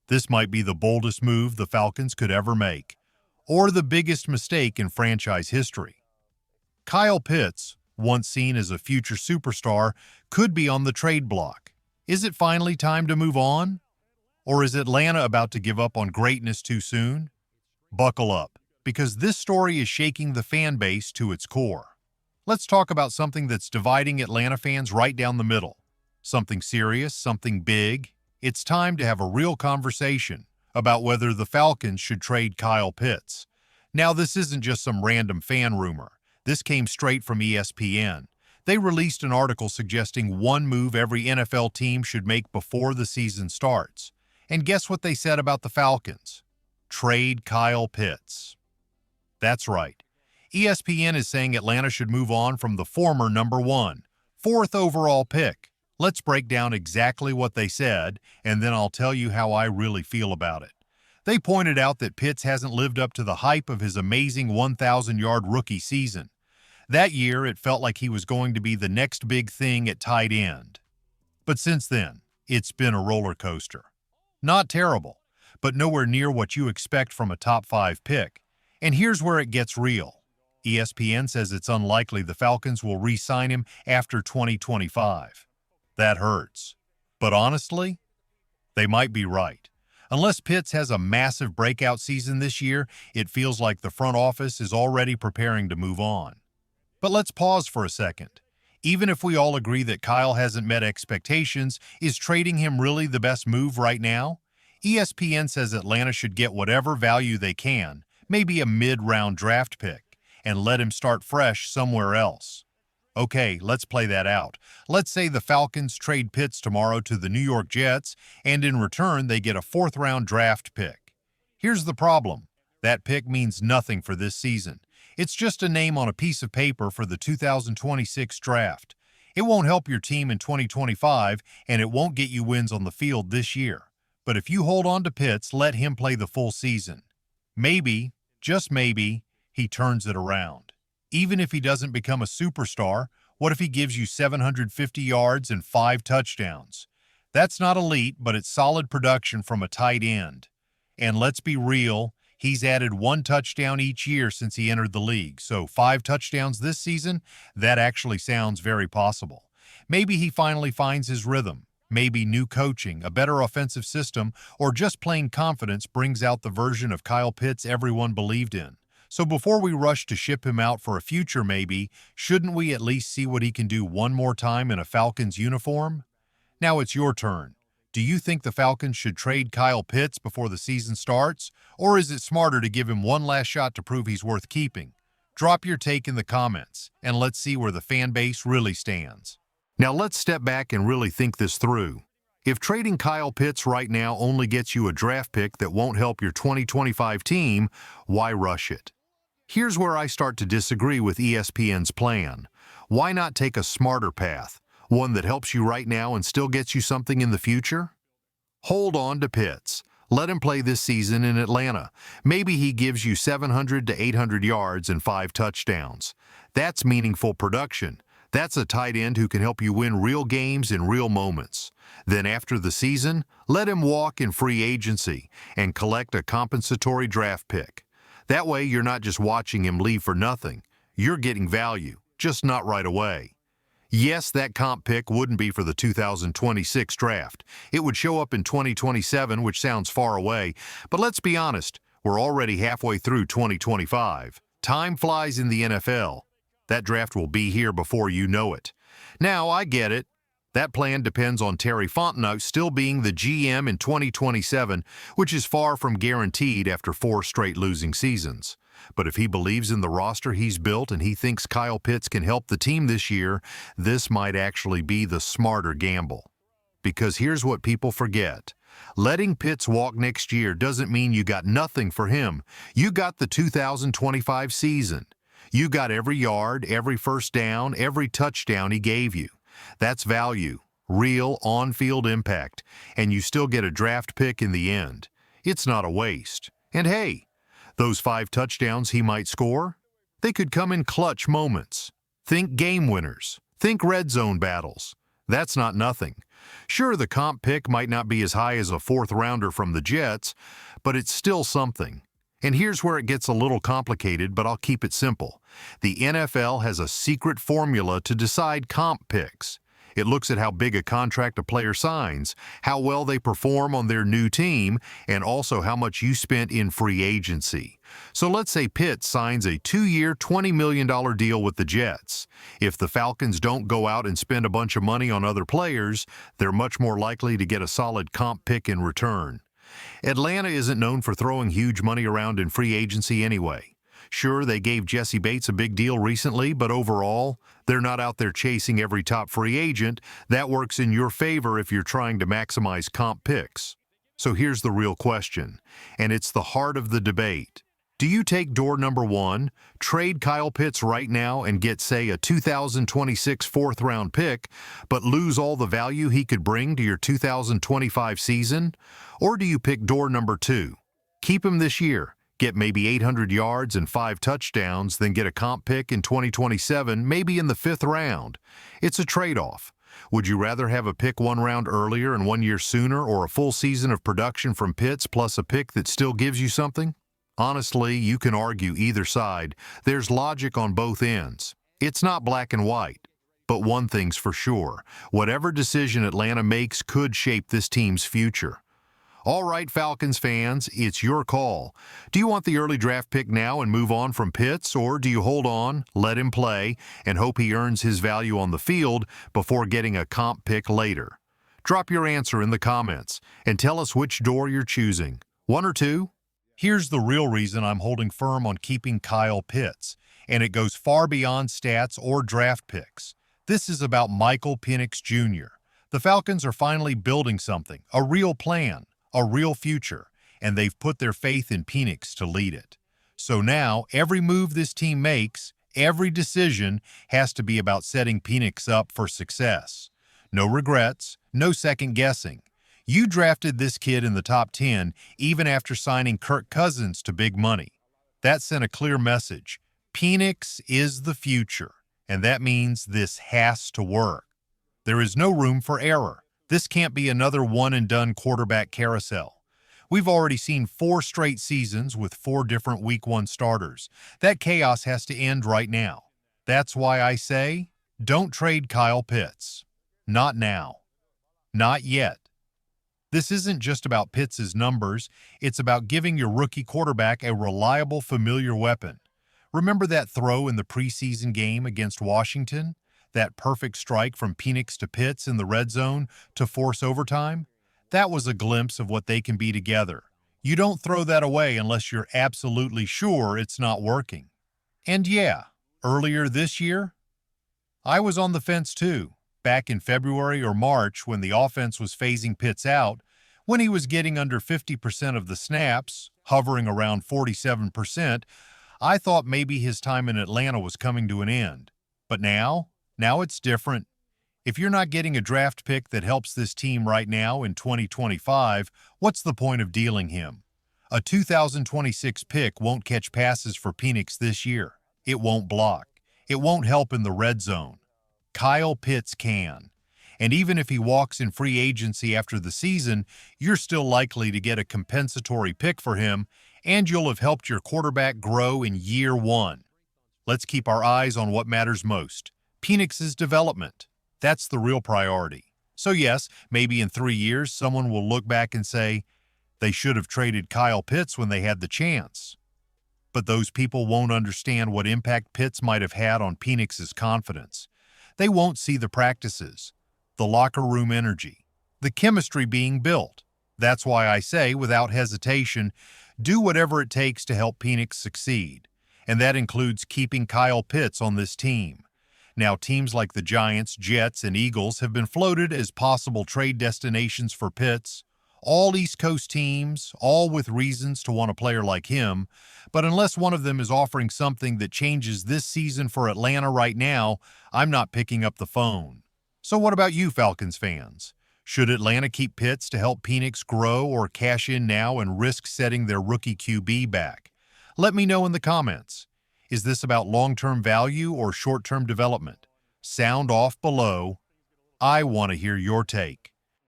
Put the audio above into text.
This might be the boldest move the Falcons could ever make, or the biggest mistake in franchise history. Kyle Pitts, once seen as a future superstar, could be on the trade block. Is it finally time to move on? Or is Atlanta about to give up on greatness too soon? Buckle up, because this story is shaking the fan base to its core. Let's talk about something that's dividing Atlanta fans right down the middle. Something serious, something big. It's time to have a real conversation about whether the Falcons should trade Kyle Pitts. Now, this isn't just some random fan rumor. This came straight from ESPN. They released an article suggesting one move every NFL team should make before the season starts. And guess what they said about the Falcons? Trade Kyle Pitts. That's right. ESPN is saying Atlanta should move on from the former number 1, 4th overall pick. Let's break down exactly what they said, and then I'll tell you how I really feel about it. They pointed out that Pitts hasn't lived up to the hype of his amazing 1,000-yard rookie season. That year, it felt like he was going to be the next big thing at tight end. But since then, it's been a roller coaster. Not terrible, but nowhere near what you expect from a top 5 pick. And here's where it gets real. ESPN says it's unlikely the Falcons will re-sign him after 2025. That hurts. But honestly, they might be right. Unless Pitts has a massive breakout season this year, it feels like the front office is already preparing to move on. But let's pause for a second. Even if we all agree that Kyle hasn't met expectations, is trading him really the best move right now? ESPN says Atlanta should get whatever value they can, maybe a mid-round draft pick, and let him start fresh somewhere else. Okay, let's play that out. Let's say the Falcons trade Pitts tomorrow to the New York Jets, and in return they get a 4th-round draft pick. Here's the problem. That pick means nothing for this season. It's just a name on a piece of paper for the 2026 draft. It won't help your team in 2025, and it won't get you wins on the field this year. But if you hold on to Pitts, let him play the full season. Maybe, just maybe, he turns it around. Even if he doesn't become a superstar, what if he gives you 750 yards and 5 touchdowns? That's not elite, but it's solid production from a tight end. And let's be real, he's added 1 touchdown each year since he entered the league, so 5 touchdowns this season, that actually sounds very possible. Maybe he finally finds his rhythm. Maybe new coaching, a better offensive system, or just plain confidence brings out the version of Kyle Pitts everyone believed in. So before we rush to ship him out for a future maybe, shouldn't we at least see what he can do one more time in a Falcons uniform? Now it's your turn. Do you think the Falcons should trade Kyle Pitts before the season starts, or is it smarter to give him one last shot to prove he's worth keeping? Drop your take in the comments, and let's see where the fan base really stands. Now let's step back and really think this through. If trading Kyle Pitts right now only gets you a draft pick that won't help your 2025 team, why rush it? Here's where I start to disagree with ESPN's plan. Why not take a smarter path, one that helps you right now and still gets you something in the future? Hold on to Pitts. Let him play this season in Atlanta. Maybe he gives you 700 to 800 yards and 5 touchdowns. That's meaningful production. That's a tight end who can help you win real games in real moments. Then after the season, let him walk in free agency and collect a compensatory draft pick. That way you're not just watching him leave for nothing. You're getting value, just not right away. Yes, that comp pick wouldn't be for the 2026 draft. It would show up in 2027, which sounds far away. But let's be honest, we're already halfway through 2025. Time flies in the NFL. That draft will be here before you know it. Now, I get it. That plan depends on Terry Fontenot still being the GM in 2027, which is far from guaranteed after 4 straight losing seasons. But if he believes in the roster he's built and he thinks Kyle Pitts can help the team this year, this might actually be the smarter gamble. Because here's what people forget. Letting Pitts walk next year doesn't mean you got nothing for him. You got the 2025 season. You got every yard, every first down, every touchdown he gave you. That's value, real on-field impact, and you still get a draft pick in the end. It's not a waste. And hey, those 5 touchdowns he might score, they could come in clutch moments. Think game winners. Think red zone battles. That's not nothing. Sure, the comp pick might not be as high as a fourth-rounder from the Jets, but it's still something. And here's where it gets a little complicated, but I'll keep it simple. The NFL has a secret formula to decide comp picks. It looks at how big a contract a player signs, how well they perform on their new team, and also how much you spent in free agency. So let's say Pitts signs a 2-year, $20 million deal with the Jets. If the Falcons don't go out and spend a bunch of money on other players, they're much more likely to get a solid comp pick in return. Atlanta isn't known for throwing huge money around in free agency anyway. Sure, they gave Jesse Bates a big deal recently, but overall, they're not out there chasing every top free agent. That works in your favor if you're trying to maximize comp picks. So here's the real question, and it's the heart of the debate. Do you take door number one, trade Kyle Pitts right now and get, say, a 2026 fourth-round pick, but lose all the value he could bring to your 2025 season? Or do you pick door number two, keep him this year, get maybe 800 yards and 5 touchdowns, then get a comp pick in 2027, maybe in the 5th round? It's a trade-off. Would you rather have a pick 1 round earlier and 1 year sooner, or a full season of production from Pitts plus a pick that still gives you something? Honestly, you can argue either side. There's logic on both ends. It's not black and white. But one thing's for sure, whatever decision Atlanta makes could shape this team's future. All right, Falcons fans, it's your call. Do you want the early draft pick now and move on from Pitts, or do you hold on, let him play, and hope he earns his value on the field before getting a comp pick later? Drop your answer in the comments and tell us which door you're choosing. 1 or 2? Here's the real reason I'm holding firm on keeping Kyle Pitts, and it goes far beyond stats or draft picks. This is about Michael Penix Jr. The Falcons are finally building something, a real plan, a real future, and they've put their faith in Penix to lead it. So now, every move this team makes, every decision has to be about setting Penix up for success. No regrets, no second guessing. You drafted this kid in the top 10 even after signing Kirk Cousins to big money. That sent a clear message. Penix is the future, and that means this has to work. There is no room for error. This can't be another one-and-done quarterback carousel. We've already seen 4 straight seasons with 4 different Week 1 starters. That chaos has to end right now. That's why I say, don't trade Kyle Pitts. Not now. Not yet. This isn't just about Pitts' numbers. It's about giving your rookie quarterback a reliable, familiar weapon. Remember that throw in the preseason game against Washington? That perfect strike from Penix to Pitts in the red zone to force overtime? That was a glimpse of what they can be together. You don't throw that away unless you're absolutely sure it's not working. And yeah, earlier this year, I was on the fence too. Back in February or March, when the offense was phasing Pitts out, when he was getting under 50% of the snaps, hovering around 47%, I thought maybe his time in Atlanta was coming to an end. But now it's different. If you're not getting a draft pick that helps this team right now in 2025, what's the point of dealing him? A 2026 pick won't catch passes for Penix this year. It won't block. It won't help in the red zone. Kyle Pitts can. And even if he walks in free agency after the season, you're still likely to get a compensatory pick for him, and you'll have helped your quarterback grow in year 1. Let's keep our eyes on what matters most. Penix's development. That's the real priority. So yes, maybe in 3 years, someone will look back and say, they should have traded Kyle Pitts when they had the chance. But those people won't understand what impact Pitts might have had on Penix's confidence. They won't see the practices, the locker room energy, the chemistry being built. That's why I say, without hesitation, do whatever it takes to help Penix succeed. And that includes keeping Kyle Pitts on this team. Now, teams like the Giants, Jets, and Eagles have been floated as possible trade destinations for Pitts. All East Coast teams, all with reasons to want a player like him. But unless one of them is offering something that changes this season for Atlanta right now, I'm not picking up the phone. So what about you, Falcons fans? Should Atlanta keep Pitts to help Penix grow, or cash in now and risk setting their rookie QB back? Let me know in the comments. Is this about long-term value or short-term development? Sound off below. I want to hear your take.